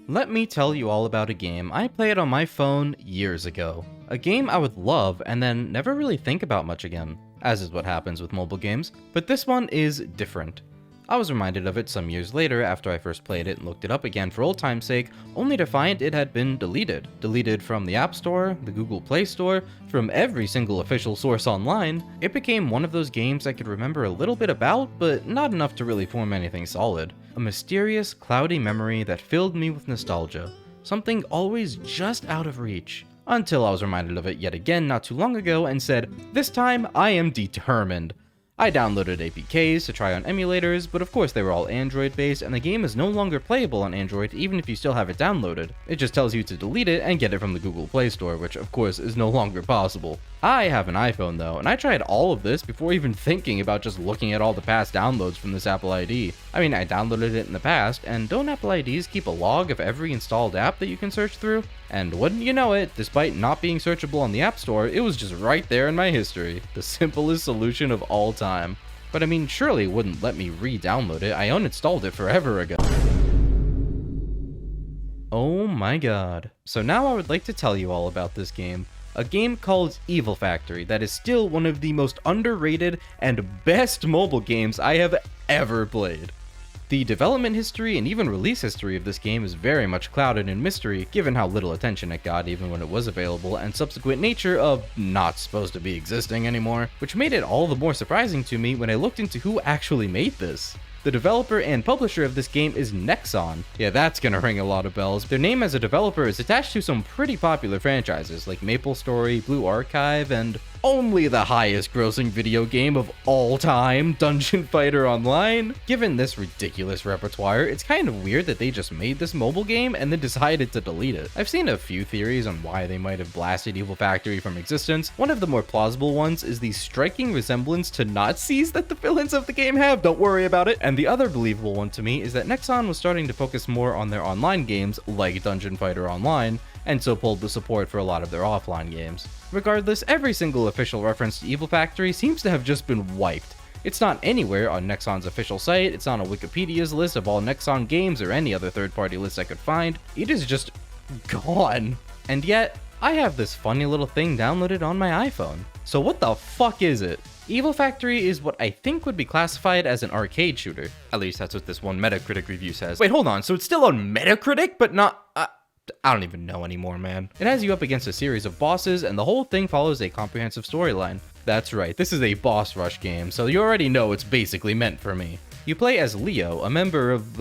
Let me tell you all about a game I played on my phone years ago. A game I would love and then never really think about much again, as is what happens with mobile games, but this one is different. I was reminded of it some years later after I first played it and looked it up again for old time's sake, only to find it had been deleted. Deleted from the App Store, the Google Play Store, from every single official source online. It became one of those games I could remember a little bit about, but not enough to really form anything solid. A mysterious, cloudy memory that filled me with nostalgia. Something always just out of reach. Until I was reminded of it yet again not too long ago and said, this time I am determined. I downloaded APKs to try on emulators, but of course they were all Android based and the game is no longer playable on Android even if you still have it downloaded. It just tells you to delete it and get it from the Google Play Store, which of course is no longer possible. I have an iPhone though, and I tried all of this before even thinking about just looking at all the past downloads from this Apple ID. I mean, I downloaded it in the past, and don't Apple IDs keep a log of every installed app that you can search through? And wouldn't you know it, despite not being searchable on the App Store, it was just right there in my history. The simplest solution of all time. But I mean, surely it wouldn't let me re-download it. I uninstalled it forever ago. Oh my god. So now I would like to tell you all about this game. A game called Evil Factory that is still one of the most underrated and best mobile games I have ever played. The development history and even release history of this game is very much clouded in mystery, given how little attention it got even when it was available, and subsequent nature of not supposed to be existing anymore, which made it all the more surprising to me when I looked into who actually made this. The developer and publisher of this game is Nexon. Yeah, that's gonna ring a lot of bells. Their name as a developer is attached to some pretty popular franchises like MapleStory, Blue Archive, and only the highest grossing video game of all time, Dungeon Fighter Online. Given this ridiculous repertoire, it's kind of weird that they just made this mobile game and then decided to delete it. I've seen a few theories on why they might have blasted Evil Factory from existence. One of the more plausible ones is the striking resemblance to Nazis that the villains of the game have, don't worry about it. And the other believable one to me is that Nexon was starting to focus more on their online games like Dungeon Fighter Online, and so pulled the support for a lot of their offline games. Regardless, every single official reference to Evil Factory seems to have just been wiped. It's not anywhere on Nexon's official site, it's not on Wikipedia's list of all Nexon games or any other third-party list I could find. It is just gone. And yet, I have this funny little thing downloaded on my iPhone. So what the fuck is it? Evil Factory is what I think would be classified as an arcade shooter. At least that's what this one Metacritic review says. Wait, hold on, so it's still on Metacritic, but not... I don't even know anymore, man. It has you up against a series of bosses, and the whole thing follows a comprehensive storyline. That's right, this is a boss rush game, so you already know it's basically meant for me. You play as Leo, a member of,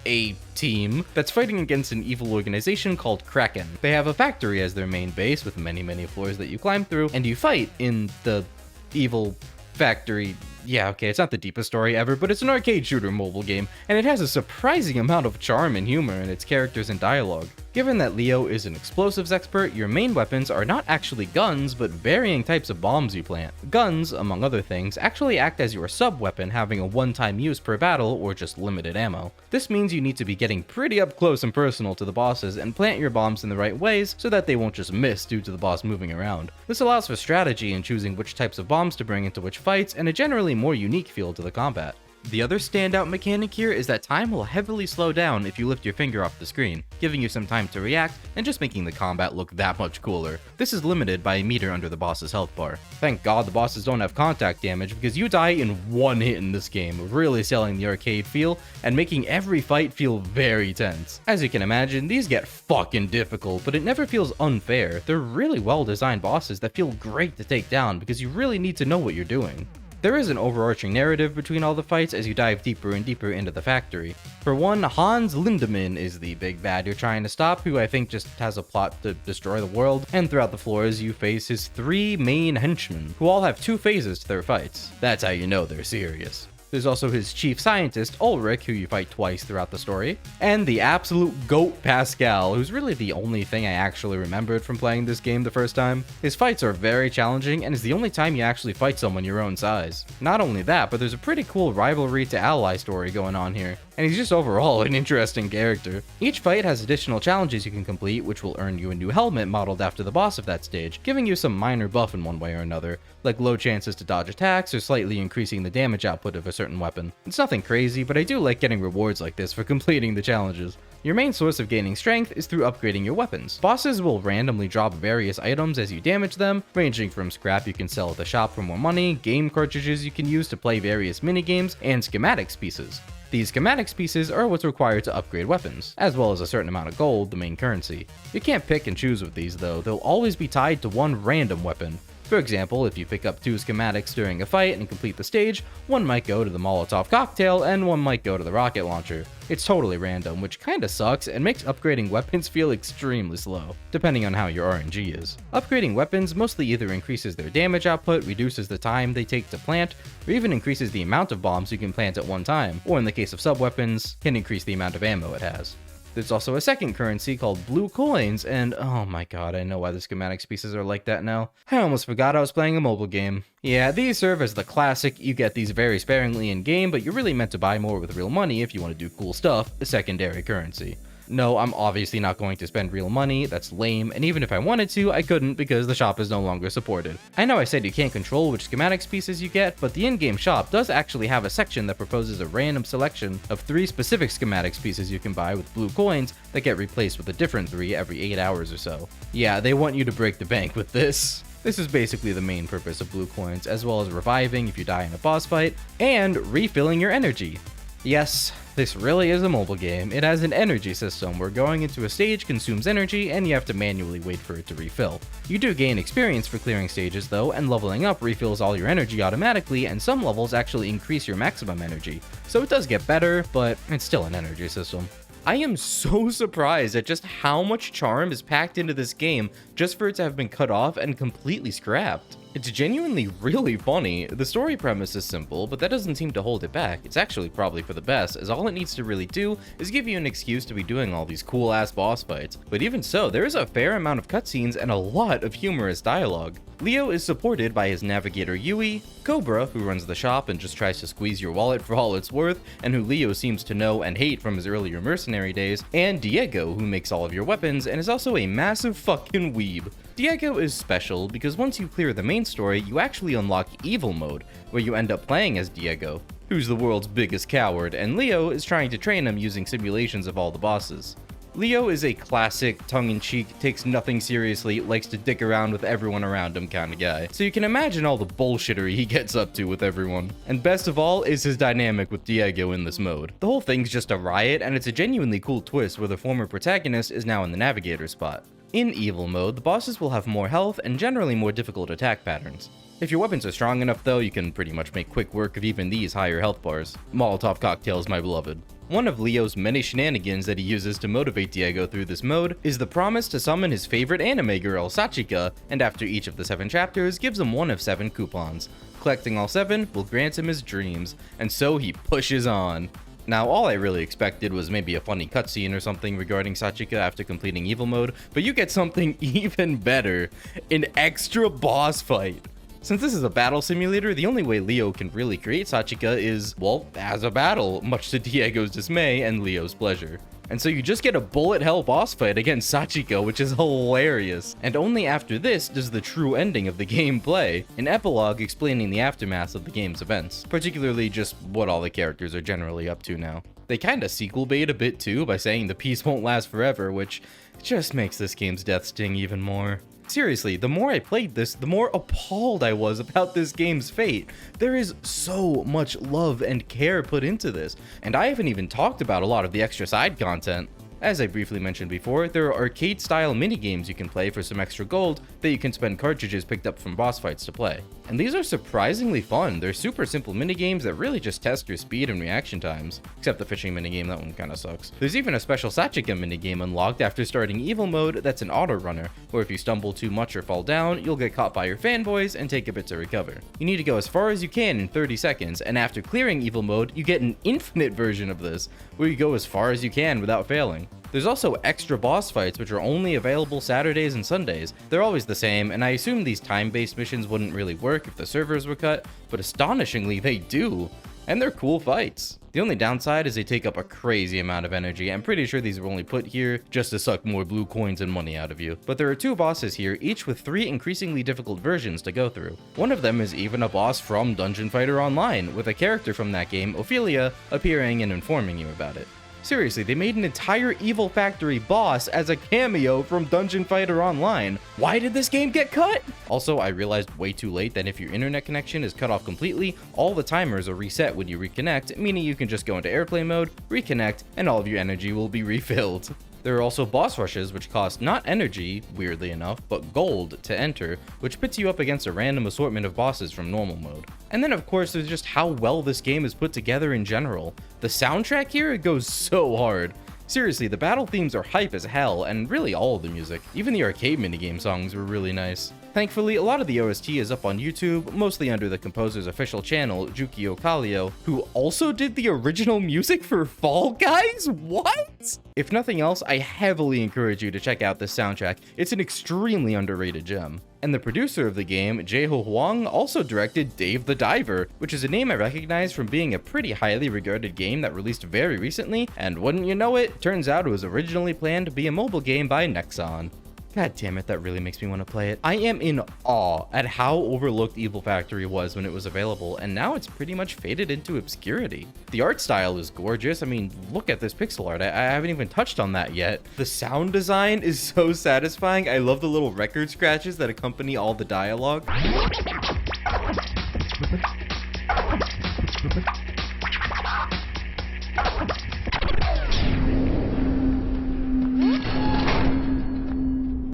a team that's fighting against an evil organization called Kraken. They have a factory as their main base with many floors that you climb through, and you fight in the evil factory. Yeah, okay, it's not the deepest story ever, but it's an arcade shooter mobile game, and it has a surprising amount of charm and humor in its characters and dialogue. Given that Leo is an explosives expert, your main weapons are not actually guns, but varying types of bombs you plant. Guns, among other things, actually act as your sub-weapon, having a one-time use per battle or just limited ammo. This means you need to be getting pretty up close and personal to the bosses and plant your bombs in the right ways so that they won't just miss due to the boss moving around. This allows for strategy in choosing which types of bombs to bring into which fights and a generally more unique feel to the combat. The other standout mechanic here is that time will heavily slow down if you lift your finger off the screen, giving you some time to react and just making the combat look that much cooler. This is limited by a meter under the boss's health bar. Thank God the bosses don't have contact damage because you die in one hit in this game, really selling the arcade feel and making every fight feel very tense. As you can imagine, these get fucking difficult, but it never feels unfair. They're really well designed bosses that feel great to take down because you really need to know what you're doing. There is an overarching narrative between all the fights as you dive deeper and deeper into the factory. For one, Hans Lindemann is the big bad you're trying to stop, who I think just has a plot to destroy the world, and throughout the floors you face his three main henchmen, who all have two phases to their fights. That's how you know they're serious. There's also his chief scientist, Ulrich, who you fight twice throughout the story, and the absolute GOAT Pascal, who's really the only thing I actually remembered from playing this game the first time. His fights are very challenging, and is the only time you actually fight someone your own size. Not only that, but there's a pretty cool rivalry to ally story going on here, and he's just overall an interesting character. Each fight has additional challenges you can complete, which will earn you a new helmet modeled after the boss of that stage, giving you some minor buff in one way or another, like low chances to dodge attacks or slightly increasing the damage output of a certain weapon. It's nothing crazy, but I do like getting rewards like this for completing the challenges. Your main source of gaining strength is through upgrading your weapons. Bosses will randomly drop various items as you damage them, ranging from scrap you can sell at the shop for more money, game cartridges you can use to play various minigames, and schematics pieces. These schematics pieces are what's required to upgrade weapons, as well as a certain amount of gold, the main currency. You can't pick and choose with these though, they'll always be tied to one random weapon. For example, if you pick up 2 schematics during a fight and complete the stage, one might go to the Molotov cocktail and one might go to the rocket launcher. It's totally random, which kinda sucks and makes upgrading weapons feel extremely slow, depending on how your RNG is. Upgrading weapons mostly either increases their damage output, reduces the time they take to plant, or even increases the amount of bombs you can plant at one time, or in the case of sub-weapons, can increase the amount of ammo it has. There's also a second currency called blue coins, and oh my god, I know why the schematics pieces are like that now. I almost forgot I was playing a mobile game. Yeah, these serve as the classic, you get these very sparingly in game, but you're really meant to buy more with real money if you want to do cool stuff, a secondary currency. No, I'm obviously not going to spend real money, that's lame, and even if I wanted to, I couldn't because the shop is no longer supported. I know I said you can't control which schematics pieces you get, but the in-game shop does actually have a section that proposes a random selection of 3 specific schematics pieces you can buy with blue coins that get replaced with a different 3 every 8 hours or so. Yeah, they want you to break the bank with this. This is basically the main purpose of blue coins, as well as reviving if you die in a boss fight, and refilling your energy. Yes, this really is a mobile game. It has an energy system where going into a stage consumes energy and you have to manually wait for it to refill. You do gain experience for clearing stages though, and leveling up refills all your energy automatically, and some levels actually increase your maximum energy. So it does get better, but it's still an energy system. I am so surprised at just how much charm is packed into this game just for it to have been cut off and completely scrapped. It's genuinely really funny. The story premise is simple, but that doesn't seem to hold it back. It's actually probably for the best, as all it needs to really do is give you an excuse to be doing all these cool ass boss fights. But even so, there is a fair amount of cutscenes and a lot of humorous dialogue. Leo is supported by his navigator Yui, Cobra, who runs the shop and just tries to squeeze your wallet for all it's worth, and who Leo seems to know and hate from his earlier mercenary days, and Diego, who makes all of your weapons and is also a massive fucking weeb. Diego is special because once you clear the main story, you actually unlock Evil Mode, where you end up playing as Diego, who's the world's biggest coward, and Leo is trying to train him using simulations of all the bosses. Leo is a classic, tongue-in-cheek, takes nothing seriously, likes to dick around with everyone around him kind of guy. So you can imagine all the bullshittery he gets up to with everyone. And best of all is his dynamic with Diego in this mode. The whole thing's just a riot, and it's a genuinely cool twist where the former protagonist is now in the navigator spot. In Evil Mode, the bosses will have more health and generally more difficult attack patterns. If your weapons are strong enough though, you can pretty much make quick work of even these higher health bars. Molotov cocktails, my beloved. One of Leo's many shenanigans that he uses to motivate Diego through this mode is the promise to summon his favorite anime girl, Sachika, and after each of the 7 chapters gives him one of 7 coupons. Collecting all 7 will grant him his dreams, and so he pushes on. Now, all I really expected was maybe a funny cutscene or something regarding Sachika after completing Evil Mode, but you get something even better, an extra boss fight. Since this is a battle simulator, the only way Leo can really create Sachika is, well, as a battle, much to Diego's dismay and Leo's pleasure. And so you just get a bullet hell boss fight against Sachika, which is hilarious. And only after this does the true ending of the game play, an epilogue explaining the aftermath of the game's events, particularly just what all the characters are generally up to now. They kinda sequel bait a bit too by saying the peace won't last forever, which just makes this game's death sting even more. Seriously, the more I played this, the more appalled I was about this game's fate. There is so much love and care put into this, and I haven't even talked about a lot of the extra side content. As I briefly mentioned before, there are arcade-style minigames you can play for some extra gold that you can spend cartridges picked up from boss fights to play. And these are surprisingly fun. They're super simple minigames that really just test your speed and reaction times. Except the fishing minigame, that one kinda sucks. There's even a special Sachika minigame unlocked after starting Evil Mode that's an auto runner, where if you stumble too much or fall down, you'll get caught by your fanboys and take a bit to recover. You need to go as far as you can in 30 seconds, and after clearing Evil Mode, you get an infinite version of this, where you go as far as you can without failing. There's also extra boss fights which are only available Saturdays and Sundays. They're always the same, and I assume these time-based missions wouldn't really work if the servers were cut, but astonishingly they do. And they're cool fights. The only downside is they take up a crazy amount of energy. I'm pretty sure these were only put here just to suck more blue coins and money out of you. But there are 2 bosses here, each with 3 increasingly difficult versions to go through. One of them is even a boss from Dungeon Fighter Online, with a character from that game, Ophelia, appearing and informing you about it. Seriously, they made an entire Evil Factory boss as a cameo from Dungeon Fighter Online. Why did this game get cut? Also, I realized way too late that if your internet connection is cut off completely, all the timers are reset when you reconnect, meaning you can just go into airplane mode, reconnect, and all of your energy will be refilled. There are also boss rushes, which cost not energy, weirdly enough, but gold to enter, which pits you up against a random assortment of bosses from normal mode. And then of course there's just how well this game is put together in general. The soundtrack here goes so hard. Seriously, the battle themes are hype as hell, and really all of the music. Even the arcade minigame songs were really nice. Thankfully, a lot of the OST is up on YouTube, mostly under the composer's official channel, Jukio Kallio, who also did the original music for Fall Guys? What? If nothing else, I heavily encourage you to check out this soundtrack. It's an extremely underrated gem. And the producer of the game, Jae-ho Hwang, also directed Dave the Diver, which is a name I recognize from being a pretty highly regarded game that released very recently, and wouldn't you know it, turns out it was originally planned to be a mobile game by Nexon. God damn it, that really makes me want to play it. I am in awe at how overlooked Evil Factory was when it was available, and now it's pretty much faded into obscurity. The art style is gorgeous. I mean, look at this pixel art. I haven't even touched on that yet. The sound design is so satisfying. I love the little record scratches that accompany all the dialogue.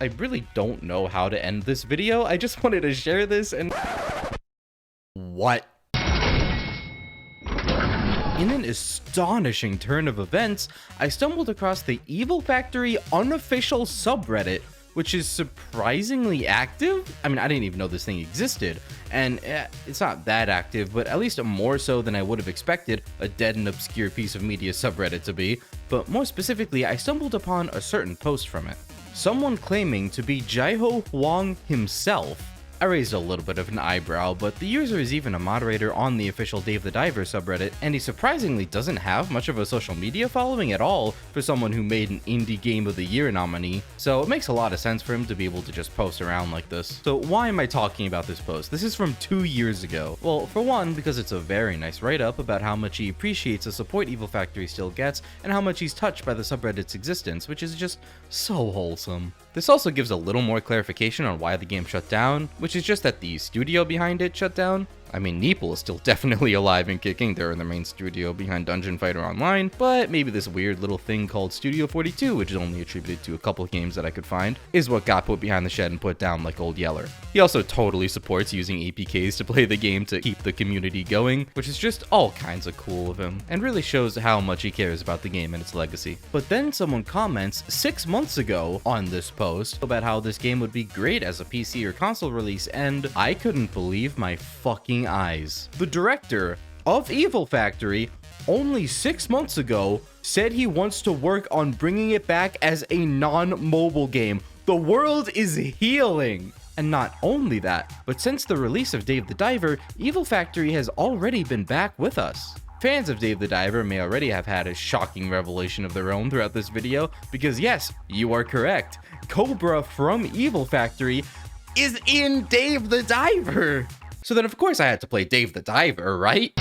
I really don't know how to end this video. I just wanted to share this and... What? In an astonishing turn of events, I stumbled across the Evil Factory unofficial subreddit, which is surprisingly active. I mean, I didn't even know this thing existed, and it's not that active, but at least more so than I would have expected a dead and obscure piece of media subreddit to be. But more specifically, I stumbled upon a certain post from it. Someone claiming to be Jae-ho Hwang himself. I raised a little bit of an eyebrow, but the user is even a moderator on the official Dave the Diver subreddit, and he surprisingly doesn't have much of a social media following at all for someone who made an Indie Game of the Year nominee, so it makes a lot of sense for him to be able to just post around like this. So why am I talking about this post? This is from 2 years ago. Well, for one, because it's a very nice write-up about how much he appreciates the support Evil Factory still gets, and how much he's touched by the subreddit's existence, which is just so wholesome. This also gives a little more clarification on why the game shut down, which is just that the studio behind it shut down. I mean, Neeple is still definitely alive and kicking. They're in the main studio behind Dungeon Fighter Online, but maybe this weird little thing called Studio 42, which is only attributed to a couple of games that I could find, is what got put behind the shed and put down like Old Yeller. He also totally supports using APKs to play the game to keep the community going, which is just all kinds of cool of him, and really shows how much he cares about the game and its legacy. But then someone comments 6 months ago on this post about how this game would be great as a PC or console release, and I couldn't believe my fucking eyes. The director of Evil Factory only 6 months ago said he wants to work on bringing it back as a non-mobile game. The world is healing. And not only that, but since the release of Dave the Diver, Evil Factory has already been back with us. Fans of Dave the Diver may already have had a shocking revelation of their own throughout this video, because yes, you are correct. Cobra from Evil Factory is in Dave the Diver. So then of course I had to play Dave the Diver, right?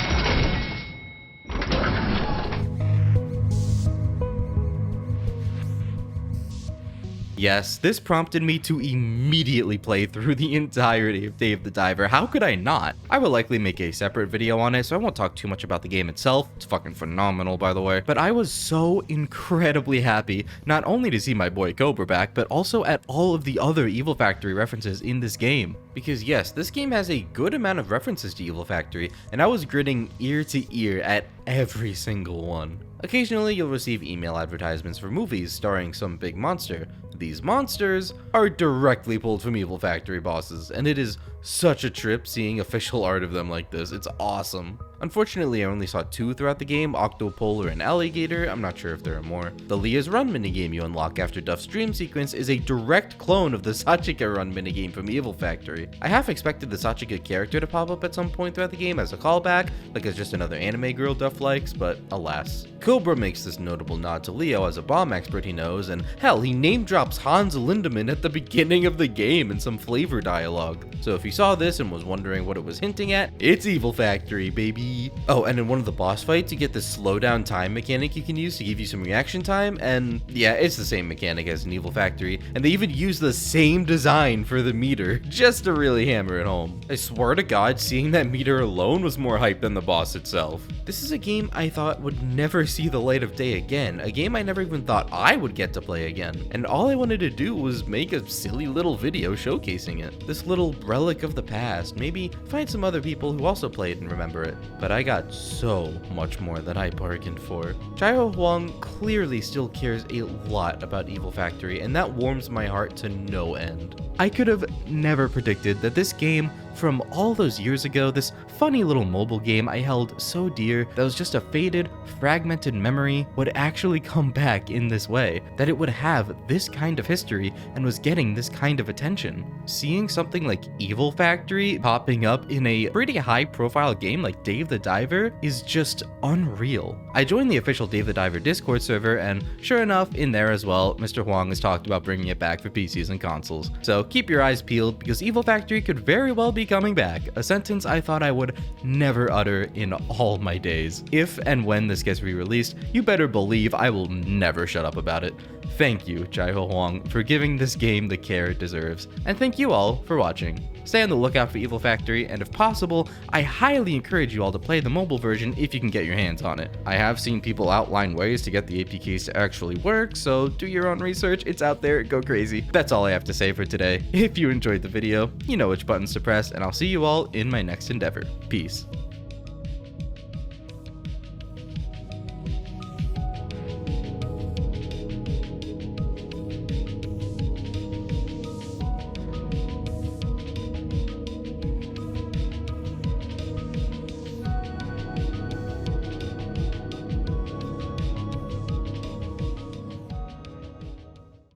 Yes, this prompted me to immediately play through the entirety of Dave the Diver. How could I not? I will likely make a separate video on it, so I won't talk too much about the game itself. It's fucking phenomenal, by the way. But I was so incredibly happy, not only to see my boy Cobra back, but also at all of the other Evil Factory references in this game. Because yes, this game has a good amount of references to Evil Factory, and I was grinning ear to ear at every single one. Occasionally, you'll receive email advertisements for movies starring some big monster. These monsters are directly pulled from Evil Factory bosses, and it is such a trip seeing official art of them like this. It's awesome. Unfortunately, I only saw 2 throughout the game, Octopolar and Alligator. I'm not sure if there are more. The Leah's Run minigame you unlock after Duff's dream sequence is a direct clone of the Sachika Run minigame from Evil Factory. I half expected the Sachika character to pop up at some point throughout the game as a callback, like as just another anime girl Duff likes, but alas. Cobra makes this notable nod to Leo as a bomb expert he knows, and hell, he name drops Hans Lindemann at the beginning of the game in some flavor dialogue. So if you saw this and was wondering what it was hinting at, it's Evil Factory, baby. baby. Oh, and in one of the boss fights, you get this slowdown time mechanic you can use to give you some reaction time, and yeah, it's the same mechanic as in Evil Factory, and they even use the same design for the meter, just to really hammer it home. I swear to God, seeing that meter alone was more hype than the boss itself. This is a game I thought would never see the light of day again, a game I never even thought I would get to play again, and all I wanted to do was make a silly little video showcasing it. This little relic of the past, maybe find some other people who also played and remember it. But I got so much more that I bargained for. Chaiho Huang clearly still cares a lot about Evil Factory, and that warms my heart to no end. I could have never predicted that this game from all those years ago, this funny little mobile game I held so dear that was just a faded, fragmented memory, would actually come back in this way, that it would have this kind of history and was getting this kind of attention. Seeing something like Evil Factory popping up in a pretty high-profile game like Dave the Diver is just unreal. I joined the official Dave the Diver Discord server, and sure enough, in there as well, Mr. Huang has talked about bringing it back for PCs and consoles. So keep your eyes peeled, because Evil Factory could very well be coming back, a sentence I thought I would never utter in all my days. If and when this gets re-released, you better believe I will never shut up about it. Thank you, Chaiho Huang, for giving this game the care it deserves, and thank you all for watching. Stay on the lookout for Evil Factory, and if possible, I highly encourage you all to play the mobile version if you can get your hands on it. I have seen people outline ways to get the APKs to actually work, so do your own research, it's out there, go crazy. That's all I have to say for today. If you enjoyed the video, you know which buttons to press, and I'll see you all in my next endeavor. Peace.